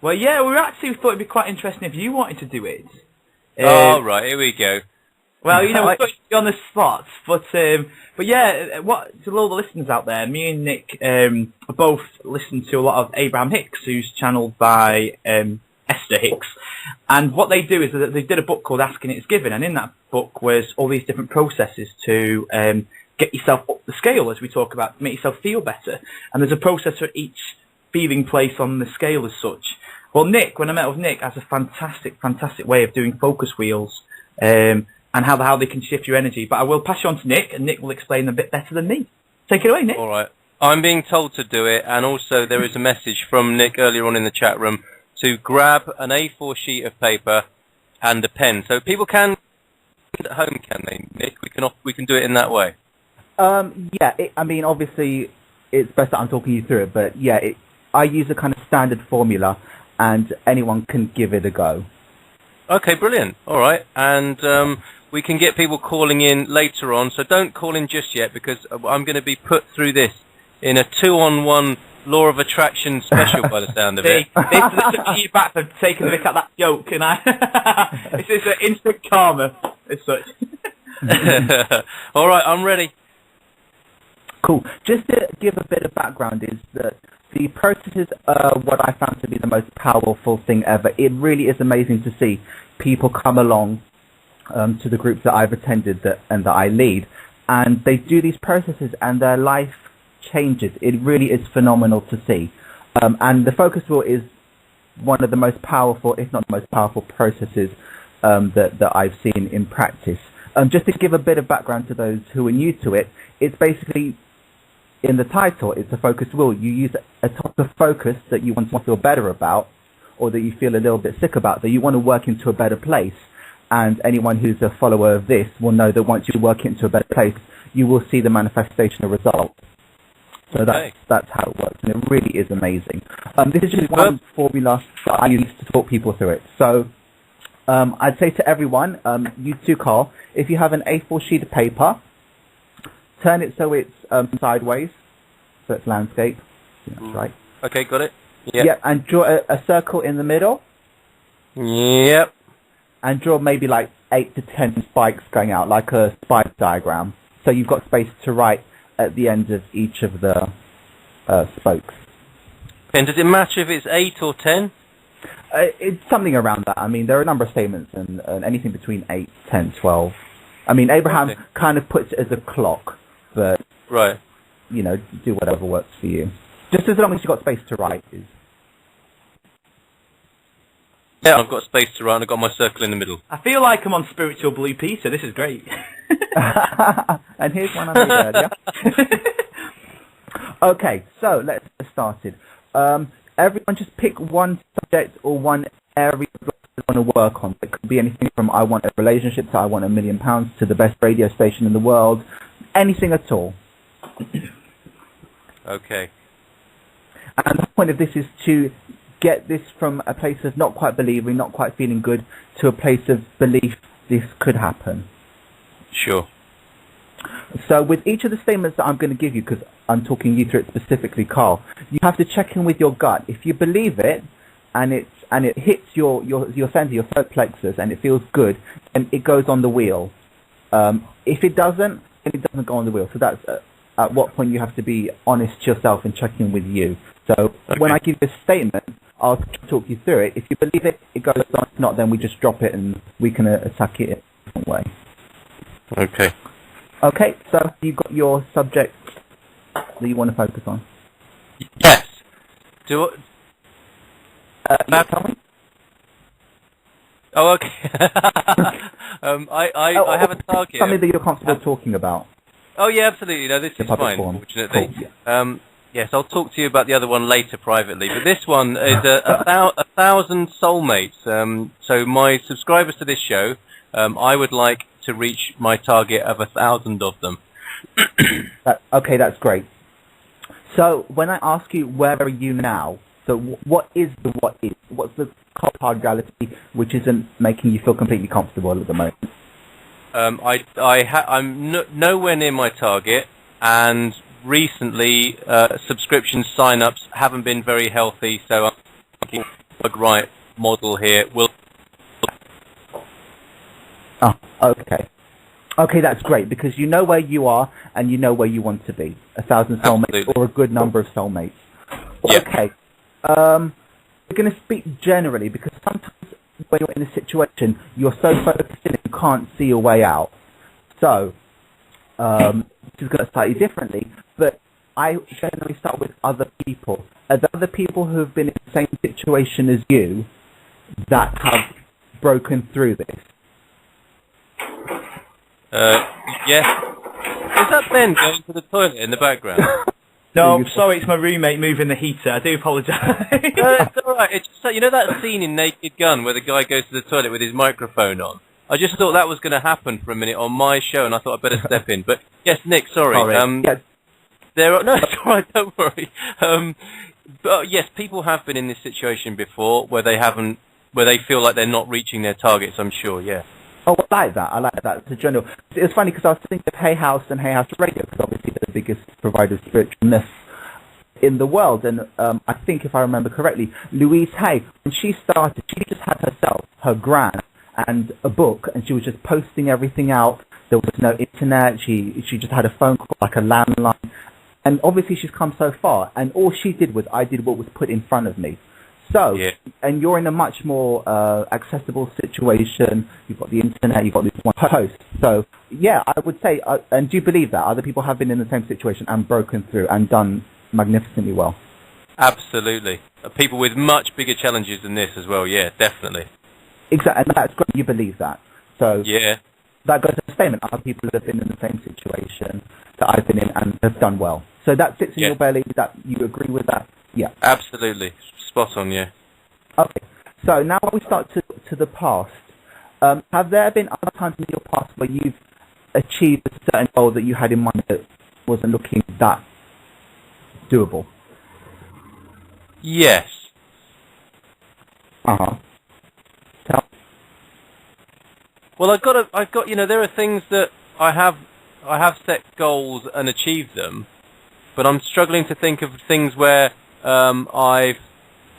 Well, yeah, we actually thought it'd be quite interesting if you wanted to do it. Right, here we go. Well, you know, we put you on the spot, but yeah, what to all the listeners out there, me and Nick both listened to a lot of Abraham Hicks, who's channeled by Esther Hicks, and what they do is that they did a book called Asking It's Given, and in that book was all these different processes to get yourself up the scale, as we talk about, make yourself feel better, and there's a process for each feeling place on the scale as such. Well, Nick, when I met with Nick, has a fantastic way of doing focus wheels, and how they can shift your energy. But I will pass you on to Nick, and Nick will explain a bit better than me. Take it away, Nick. All right. I'm being told to do it, and also there is a message from Nick earlier on in the chat room to grab an A4 sheet of paper and a pen. So people can at home, can they, Nick? We can do it in that way. Yeah. I mean, obviously, it's best that I'm talking you through it, but yeah, I use a kind of standard formula, and anyone can give it a go. Okay, brilliant. All right, and we can get people calling in later on, so don't call in just yet, because I'm going to be put through this in a 2-on-1 law of attraction special by the sound of it. This is you back for taking a look at that joke, and this is an instant karma as such. All right, I'm ready. Cool. Just to give a bit of background, is that the processes are what I found to be the most powerful thing ever. It really is amazing to see people come along to the groups that I've attended and that I lead, and they do these processes and their life changes. It really is phenomenal to see. And the focus wheel is one of the most powerful, if not the most powerful processes that I've seen in practice. Just to give a bit of background to those who are new to it, it's basically, in the title, it's a focus wheel. You use a topic of focus that you want to feel better about, or that you feel a little bit sick about, that you want to work into a better place. And anyone who's a follower of this will know that once you work into a better place, you will see the manifestation of results. So that's how it works, and it really is amazing. This is just one formula that I use to talk people through it. So I'd say to everyone, you too, Carl, if you have an A4 sheet of paper, turn it so it's sideways, so it's landscape. Yeah, that's right. Okay, got it. Yep. Yeah, and draw a circle in the middle. Yep. And draw maybe like 8 to 10 spikes going out, like a spike diagram. So you've got space to write at the end of each of the spokes. And does it matter if it's 8 or 10? It's something around that. I mean, there are a number of statements, and anything between 8, 10, 12. I mean, Abraham kind of puts it as a clock, but right, you know, do whatever works for you. Just as long as you've got space to write. Yeah, I've got space to write, and I've got my circle in the middle. I feel like I'm on Spiritual Blue Peter. This is great. And here's one I made earlier. Okay, so let's get started. Everyone just pick one subject or one area you want to work on. It could be anything from I want a relationship to I want £1 million to the best radio station in the world. Anything at all. Okay. And the point of this is to get this from a place of not quite believing, not quite feeling good, to a place of belief this could happen. Sure. So with each of the statements that I'm going to give you, because I'm talking you through it specifically, Carl, you have to check in with your gut. If you believe it, and it hits your center, your third plexus, and it feels good, and it goes on the wheel. If it doesn't, then it doesn't go on the wheel. So that's at what point you have to be honest to yourself and check in with you. So when I give you a statement, I'll talk you through it. If you believe it, it goes on. If not, then we just drop it and we can attack it in a different way. Okay. Okay, so you've got your subject that you want to focus on. Yes. Tell me. Oh, okay. I have a target. Something that you're comfortable talking about. Oh, yeah, absolutely. No, this is fine, form. fortunately. Cool, yeah. Yes, I'll talk to you about the other one later privately, but this one is a 1,000 soulmates. So my subscribers to this show, I would like to reach my target of 1,000 of them. Okay, that's great. So when I ask you where are you now, so what is the what is? What's the hard reality which isn't making you feel completely comfortable at the moment? I'm nowhere near my target, and recently subscription sign-ups haven't been very healthy, so I'm right model here will. Oh, okay. Okay, that's great, because you know where you are and you know where you want to be. 1,000 soulmates. Absolutely. Or a good number of soulmates. Yeah. Okay. We're going to speak generally, because sometimes when you're in a situation, you're so focused in it, you can't see your way out. So, this is going to slightly differently, but I generally start with other people. Are there other people who have been in the same situation as you that have broken through this? Yes. Is that Ben going to the toilet in the background? No, sorry, it's my roommate moving the heater. I do apologise. It's all right. It's just, you know that scene in Naked Gun where the guy goes to the toilet with his microphone on? I just thought that was going to happen for a minute on my show, and I thought I'd better step in. But yes, Nick, sorry. Yes. No, it's all right. Don't worry. But yes, people have been in this situation before where they feel like they're not reaching their targets. I'm sure. Yeah. Oh, I like that. I like that. It's a general. It's funny because I was thinking of Hay House and Hay House Radio, because obviously they're the biggest provider of spiritualness in the world. And I think, if I remember correctly, Louise Hay, when she started, she just had herself, her gran, and a book, and she was just posting everything out. There was no internet. She just had a phone call, like a landline. And obviously she's come so far. And all she did was, I did what was put in front of me. So, yeah. And you're in a much more accessible situation. You've got the internet, you've got this one host. So, yeah, I would say, and do you believe that other people have been in the same situation and broken through and done magnificently well? Absolutely. People with much bigger challenges than this as well, yeah, definitely. Exactly, and that's great. You believe that. So, yeah. That goes to a statement. Other people have been in the same situation that I've been in and have done well. So that sits in your belly. That you agree with that? Yeah. Absolutely. Spot on, yeah. Okay. So now we start to the past. Have there been other times in your past where you've achieved a certain goal that you had in mind that wasn't looking that doable? Yes. Uh-huh. Tell. Well, I've got, there are things that I have set goals and achieved them, but I'm struggling to think of things where I've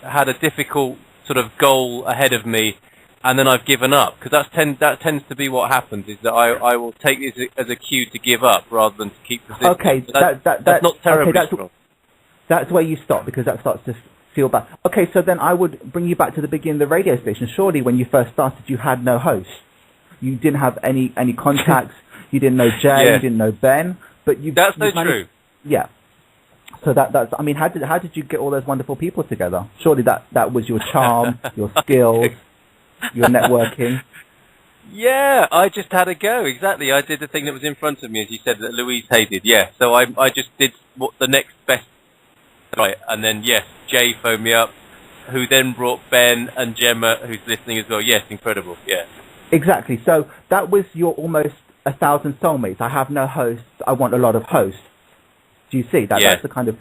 had a difficult sort of goal ahead of me, and then I've given up, because that tends to be what happens, is that I will take this as a cue to give up rather than to keep persisting. Okay, that's not terribly strong. That's where you stop, because that starts to feel bad. Okay, so then I would bring you back to the beginning of the radio station. Surely when you first started, you had no host. You didn't have any contacts. You didn't know Jay. You didn't know Ben. But that's so true. Yeah. So that's. I mean, how did you get all those wonderful people together? Surely that was your charm, your skills, your networking. Yeah, I just had a go. Exactly. I did the thing that was in front of me, as you said, that Louise Hay did. Yeah. So I just did what the next best. Right, and then yes, Jay phoned me up, who then brought Ben and Gemma, who's listening as well. Yes, incredible. Yeah. Exactly. So that was your almost 1,000 soulmates. I have no hosts. I want a lot of hosts. Do you see that? Yeah. That's the kind of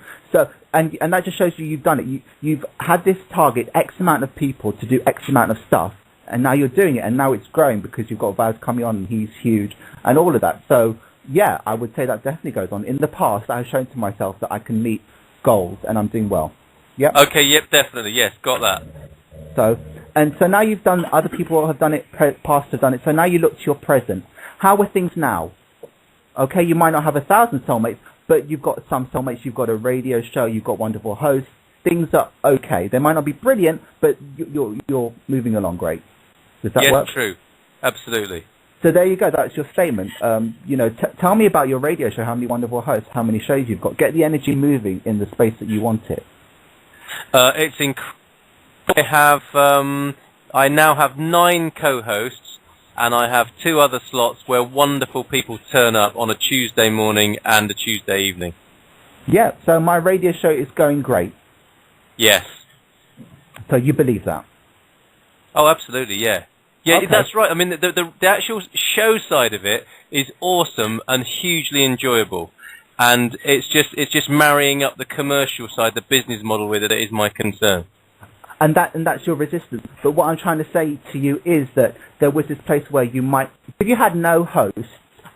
and that just shows you've done it. You've had this target, X amount of people to do X amount of stuff, and now you're doing it, and now it's growing because you've got Vaz coming on, and he's huge, and all of that. So yeah, I would say that definitely goes on. In the past, I have shown to myself that I can meet goals, and I'm doing well. Yep. Okay. Yep. Definitely. Yes. Got that. So now you've done. Other people have done it. Past have done it. So now you look to your present. How are things now? Okay, you might not have 1,000 soulmates, but you've got some soulmates. You've got a radio show. You've got wonderful hosts. Things are okay. They might not be brilliant, but you're moving along great. Does that work? Yes, true. Absolutely. So there you go. That's your statement. Tell me about your radio show. How many wonderful hosts? How many shows you've got? Get the energy moving in the space that you want it. It's incredible. I now have 9 co-hosts, and I have 2 other slots where wonderful people turn up on a Tuesday morning and a Tuesday evening. Yeah. So my radio show is going great. Yes. So you believe that? Oh, absolutely. Yeah. Yeah, Okay. That's right. I mean, the actual show side of it is awesome and hugely enjoyable, and it's just marrying up the commercial side, the business model with it that is my concern. And that's your resistance. But what I'm trying to say to you is that there was this place where you might, if you had no host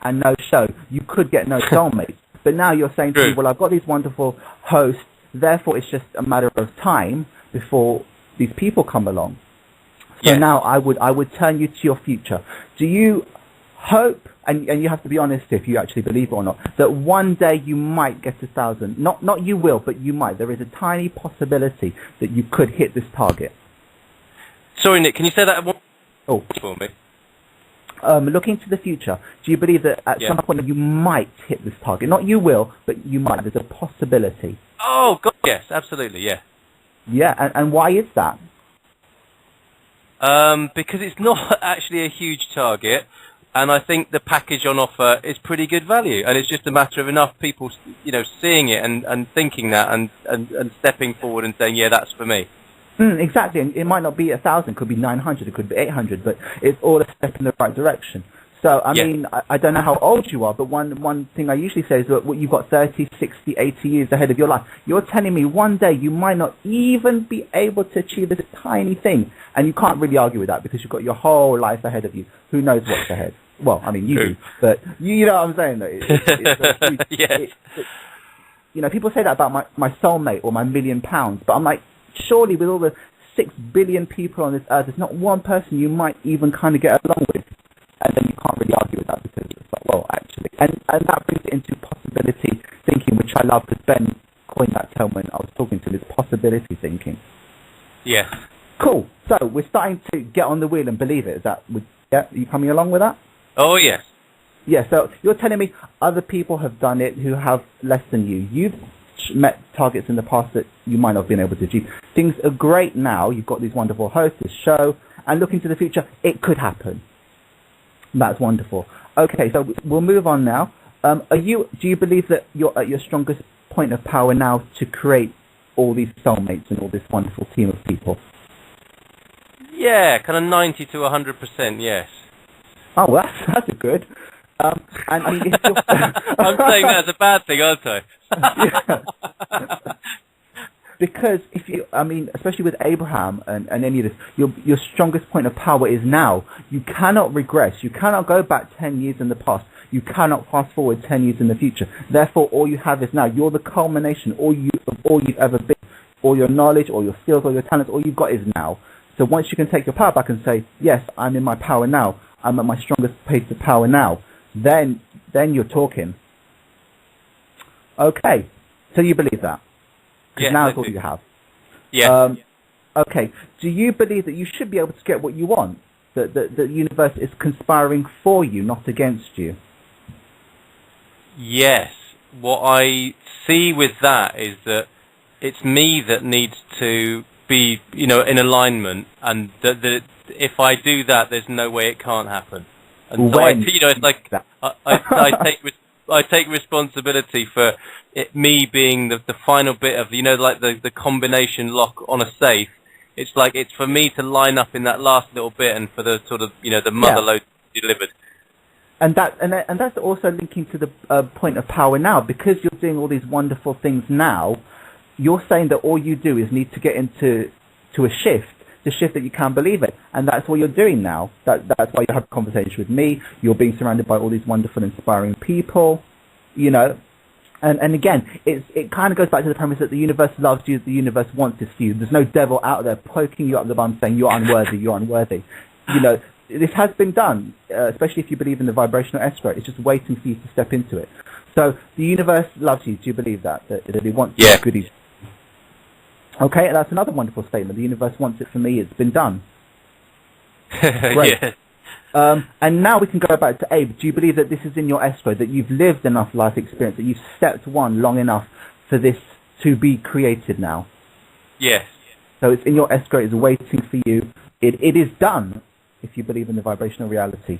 and no show, you could get no soulmates. But now you're saying to me, well, I've got these wonderful hosts, therefore it's just a matter of time before these people come along. So now I would turn you to your future. Do you hope, and you have to be honest if you actually believe it or not, that one day you might get 1,000? Not you will, but you might. There is a tiny possibility that you could hit this target. Sorry, Nick, can you say that for me? Looking to the future, do you believe that at some point you might hit this target? Not you will, but you might. There's a possibility. Oh, God, yes, absolutely, yeah. Yeah, and why is that? Because it's not actually a huge target, and I think the package on offer is pretty good value, and it's just a matter of enough people, seeing it and thinking that and stepping forward and saying, yeah, that's for me. Exactly, and it might not be 1,000, it could be 900, it could be 800, but it's all a step in the right direction. So, I mean, I don't know how old you are, but one thing I usually say is that you've got 30, 60, 80 years ahead of your life. You're telling me one day you might not even be able to achieve this tiny thing, and you can't really argue with that because you've got your whole life ahead of you. Who knows what's ahead? Well, I mean, you do, but you know what I'm saying, though. It's people say that about my soulmate or my £1 million, but I'm like, surely with all the 6 billion people on this earth, there's not one person you might even kind of get along with. And then you can't really argue with that because it's like, well, actually. And that brings it into possibility thinking, which I love because Ben coined that term when I was talking to him, is possibility thinking. Yeah. Cool. So we're starting to get on the wheel and believe it. Are you coming along with that? Oh, yes. Yeah, so you're telling me other people have done it who have less than you. You've met targets in the past that you might not have been able to achieve. Things are great now. You've got these wonderful hosts, this show, and looking to the future, it could happen. That's wonderful. Okay, so we'll move on now. Do you believe that you're at your strongest point of power now to create all these soulmates and all this wonderful team of people? Yeah, kind of 90 to 100%, yes. Oh, well, that's a good. And I mean, if you're I'm saying that's a bad thing, aren't I? Because especially with Abraham and any of this, your strongest point of power is now. You cannot regress. You cannot go back 10 years in the past. You cannot fast forward 10 years in the future. Therefore, all you have is now. You're the culmination of all you've ever been. All your knowledge, all your skills, all your talents, all you've got is now. So once you can take your power back and say, yes, I'm in my power now. I'm at my strongest place of power now. Then you're talking. Okay, so you believe that? Because now it's all you have. Yeah. Okay, do you believe that you should be able to get what you want? That the universe is conspiring for you, not against you? Yes. What I see with that is that it's me that needs to be, in alignment, and that if I do that, there's no way it can't happen. And so it's like I take responsibility for me being the final bit of, like the combination lock on a safe. It's like it's for me to line up in that last little bit and for the sort of, the mother load delivered. And that's also linking to the point of power now, because you're doing all these wonderful things now. You're saying that all you do is need to get into a shift. The shift that you can't believe it, and that's what you're doing now. That's why you have a conversation with me. You're being surrounded by all these wonderful, inspiring people, and again, it kind of goes back to the premise that the universe loves you, the universe wants this for you. There's no devil out there poking you up the bum saying you're unworthy, you're unworthy. This has been done, especially if you believe in the vibrational escrow. It's just waiting for you to step into it. So the universe loves you. Do you believe that it wants your goodies? Okay, that's another wonderful statement. The universe wants it for me. It's been done. Great. And now we can go back to Abe. Do you believe that this is in your escrow, that you've lived enough life experience, that you've stepped one long enough for this to be created now? Yes. So it's in your escrow. It's waiting for you. It is done, if you believe in the vibrational reality.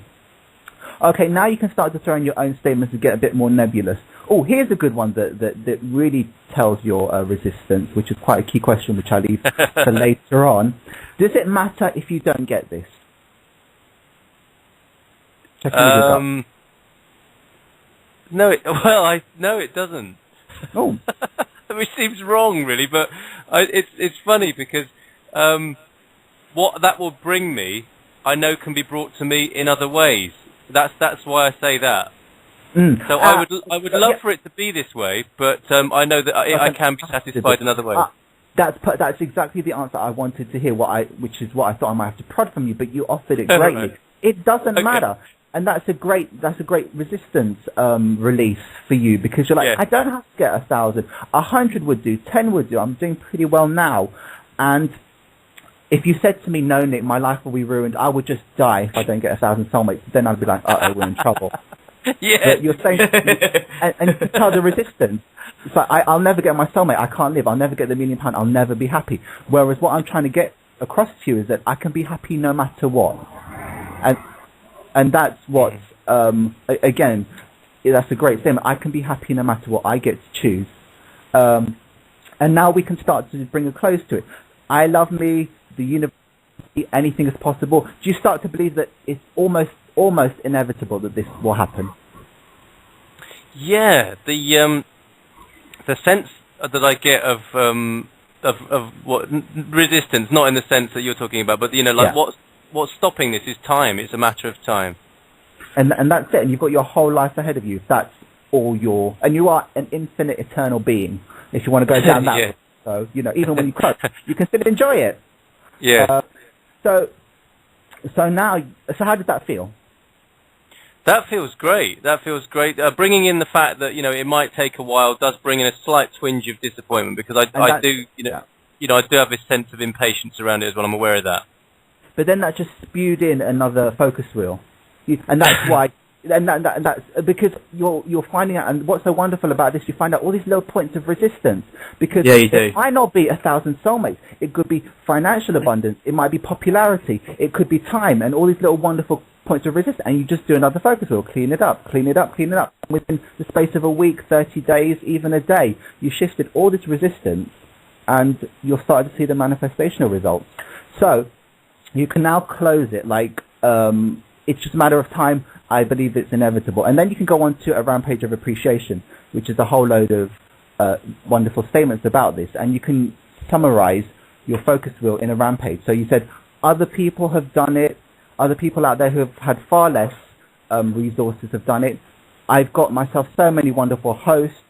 Okay, now you can start to throw in your own statements and get a bit more nebulous. Oh, here's a good one that really tells your resistance, which is quite a key question, which I leave for later on. Does it matter if you don't get this? No, it doesn't. Oh, which seems wrong, really, but it's funny because what that will bring me, I know, can be brought to me in other ways. That's why I say that. So I would love for it to be this way, but I know that I can be satisfied in other ways. That's exactly the answer I wanted to hear. Which is what I thought I might have to prod from you, but you offered it greatly. It doesn't matter, and that's a great resistance release for you, because you're like, I don't have to get 1,000, 100 would do, 10 would do. I'm doing pretty well now, and if you said to me, "No, Nick, my life will be ruined. I would just die if I don't get 1,000 soulmates," then I'd be like, "Uh-oh, we're in trouble." But you're saying, and you can tell the resistance. It's like, I'll never get my soulmate. I can't live. I'll never get the £1 million. I'll never be happy. Whereas what I'm trying to get across to you is that I can be happy no matter what. And that's what, again, that's a great statement. I can be happy no matter what. I get to choose. And now we can start to bring a close to it. I love me, the universe, anything is possible. Do you start to believe that it's almost inevitable that this will happen? Yeah, the sense that I get of what resistance, not in the sense that you're talking about, but what's stopping this is time. It's a matter of time. And that's it. And you've got your whole life ahead of you. That's all and you are an infinite, eternal being. If you want to go down that road. So even when you close, you can still enjoy it. Yeah. So how did that feel? That feels great. Bringing in the fact that it might take a while does bring in a slight twinge of disappointment, because I do have this sense of impatience around it as well. I'm aware of that. But then that just spewed in another focus wheel, and that's why. And that's because you're finding out, and what's so wonderful about this, you find out all these little points of resistance. Because it might not be 1,000 soulmates. It could be financial abundance. It might be popularity. It could be time, and all these little wonderful points of resistance. And you just do another focus wheel, clean it up. Within the space of a week, 30 days, even a day, you shifted all this resistance, and you're starting to see the manifestational results. So you can now close it. It's just a matter of time. I believe it's inevitable. And then you can go on to a rampage of appreciation, which is a whole load of wonderful statements about this. And you can summarize your focus wheel in a rampage. So you said, other people have done it. Other people out there who have had far less resources have done it. I've got myself so many wonderful hosts.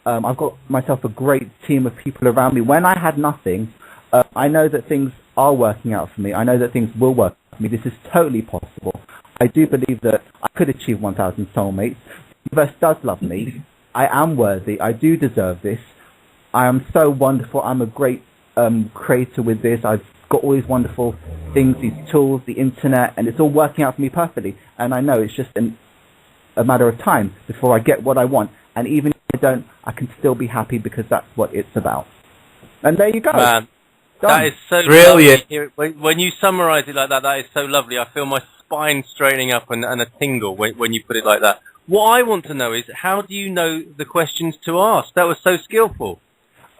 I've got myself a great team of people around me. When I had nothing, I know that things are working out for me. I know that things will work for me. This is totally possible. I do believe that I could achieve 1,000 soulmates. The universe does love me. I am worthy. I do deserve this. I am so wonderful. I'm a great creator with this. I've got all these wonderful things, these tools, the internet, and it's all working out for me perfectly. And I know it's just a matter of time before I get what I want. And even if I don't, I can still be happy, because that's what it's about. And there you go. Man, that is so brilliant. When you summarize it like that, that is so lovely. I feel my spine straightening up and a tingle when you put it like that. What I want to know is, how do you know the questions to ask? That was so skillful.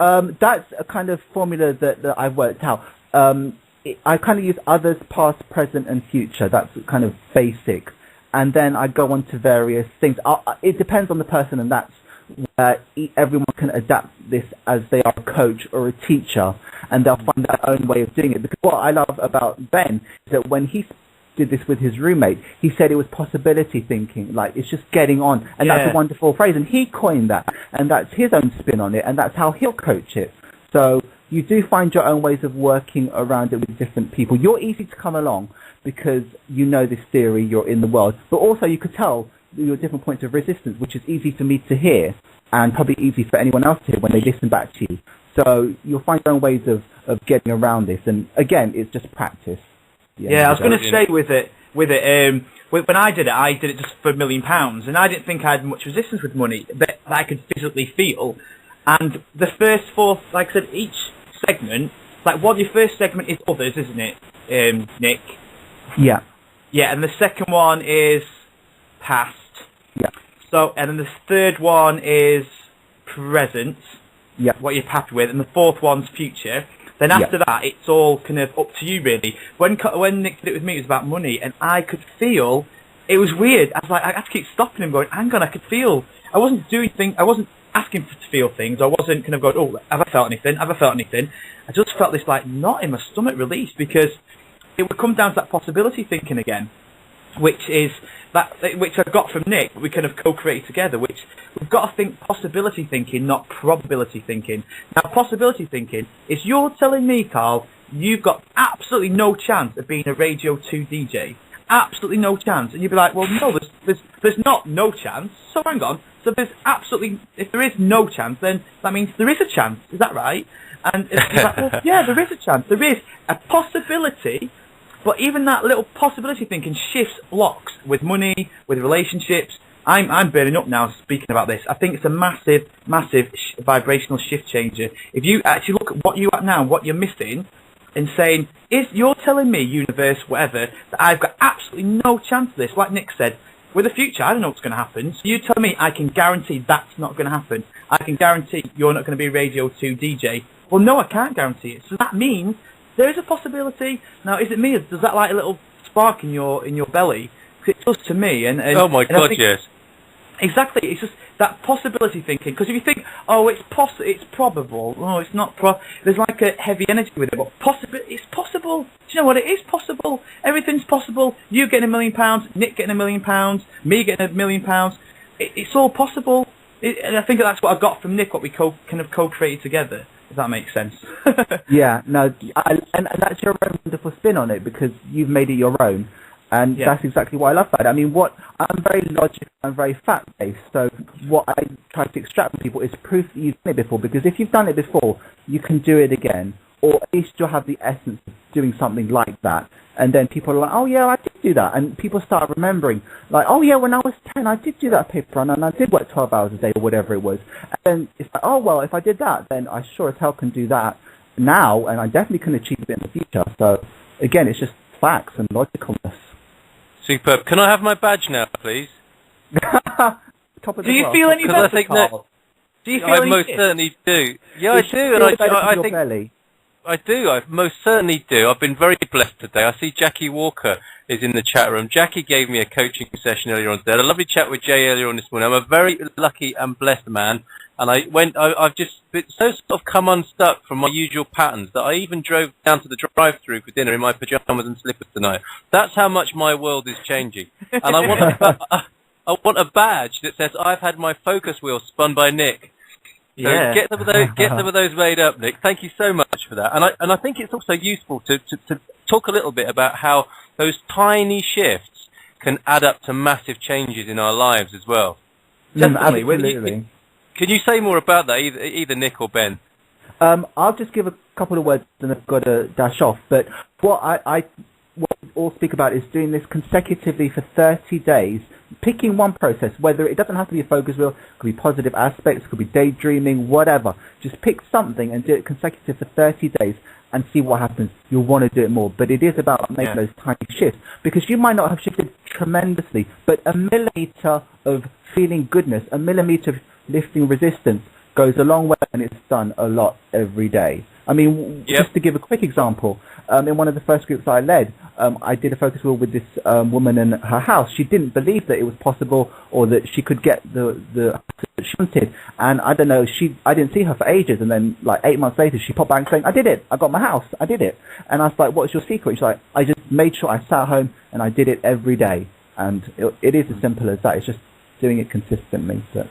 That's a kind of formula that I've worked out. I kind of use others, past, present, and future. That's kind of basic. And then I go on to various things. It depends on the person, and that's where everyone can adapt this as they are a coach or a teacher, and they'll find their own way of doing it. Because what I love about Ben is that when he did this with his roommate, he said it was possibility thinking, like it's just getting on, and that's a wonderful phrase, and he coined that, and that's his own spin on it, and that's how he'll coach it. So you do find your own ways of working around it with different people. You're easy to come along because you know this theory, you're in the world, but also you could tell your different points of resistance, which is easy for me to hear, and probably easy for anyone else to hear when they listen back to you. So you'll find your own ways of getting around this, and again, it's just practice. Yeah, I was going to say with it, when I did it just for £1 million, and I didn't think I had much resistance with money that I could physically feel. And the first four, like I said, each segment, your first segment is others, isn't it, Nick? Yeah. Yeah, and the second one is past. Yeah. So, and then the third one is present. Yeah. What you're happy with, and the fourth one's future. Then after that, it's all kind of up to you, really. When Nick did it with me, it was about money, and I could feel, it was weird. I was like, I had to keep stopping him, going, hang on, I could feel. I wasn't doing things, I wasn't asking to feel things. I wasn't kind of going, oh, have I felt anything? Have I felt anything? I just felt this, knot in my stomach release, because it would come down to that possibility thinking again. which I got from Nick, we kind of co-created together, which we've got to think possibility thinking, not probability thinking. Now, possibility thinking is you're telling me, Carl, you've got absolutely no chance of being a Radio 2 DJ. Absolutely no chance. And you'd be like, well, no, there's not no chance. So hang on. So there's absolutely, if there is no chance, then that means there is a chance. Is that right? And it's like, well, yeah, there is a chance. There is a possibility. But even that little possibility thinking shifts locks with money, with relationships. I'm burning up now speaking about this. I think it's a massive, massive vibrational shift changer. If you actually look at what you're at now, what you're missing, and saying, you're telling me, universe, whatever, that I've got absolutely no chance of this. Like Nick said, with the future, I don't know what's going to happen. So you tell me I can guarantee that's not going to happen. I can guarantee you're not going to be a Radio 2 DJ. Well, no, I can't guarantee it. So that means there is a possibility. Now, is it me? Does that light a little spark in your belly? Because it does to me. And oh my God, yes. Exactly. It's just that possibility thinking. Because if you think, oh, it's probable. Oh, it's not. There's like a heavy energy with it. But it's possible. Do you know what? It is possible. Everything's possible. You getting £1 million, Nick getting £1 million, me getting £1 million. It's all possible. And I think that's what I got from Nick. What we kind of co-created together. If that makes sense. Yeah, no, and that's your own wonderful spin on it, because you've made it your own, and that's exactly what I love about it. I mean, I'm very logical, I'm very fact-based, so what I try to extract from people is proof that you've done it before, because if you've done it before, you can do it again, or at least you'll have the essence of doing something like that, and then people are like, oh yeah, I did do that, and people start remembering, like, oh yeah, when I was 10, I did do that paper run, and I did work 12 hours a day, or whatever it was, and then it's like, oh well, if I did that, then I sure as hell can do that now, and I definitely can achieve it in the future. So again, it's just facts and logicalness. Superb. Can I have my badge now, please? Top of the do you world. feel any better, I think Carl? Do you feel I any most shit? certainly do. Yeah, I You do, should and feel better I in your think belly. I do. I most certainly do. I've been very blessed today. I see Jackie Walker is in the chat room. Jackie gave me a coaching session earlier on today. I had a lovely chat with Jay earlier on this morning. I'm a very lucky and blessed man, and I've just been so sort of come unstuck from my usual patterns that I even drove down to the drive-through for dinner in my pajamas and slippers tonight. That's how much my world is changing, and I want a badge that says I've had my focus wheel spun by Nick. So Yeah. get some of those made up, Nick. Thank you so much for that. And I think it's also useful to talk a little bit about how those tiny shifts can add up to massive changes in our lives as well. Definitely. Absolutely. Can you say more about that, either Nick or Ben? I'll just give a couple of words and I've got to dash off. But what what we all speak about is doing this consecutively for 30 days, picking one process, whether it doesn't have to be a focus wheel, it could be positive aspects, it could be daydreaming, whatever. Just pick something and do it consecutive for 30 days and see what happens. You'll want to do it more. But it is about making those tiny shifts, because you might not have shifted tremendously, but a millimeter of feeling goodness, a millimeter of lifting resistance goes a long way, and it's done a lot every day. I mean, just to give a quick example, in one of the first groups I led, I did a focus wheel with this woman in her house. She didn't believe that it was possible or that she could get the that she wanted. And I don't know, I didn't see her for ages. And then like 8 months later, she popped back saying, I did it. I got my house. I did it. And I was like, what's your secret? She's like, I just made sure I sat at home and I did it every day. And it is as simple as that. It's just doing it consistently. So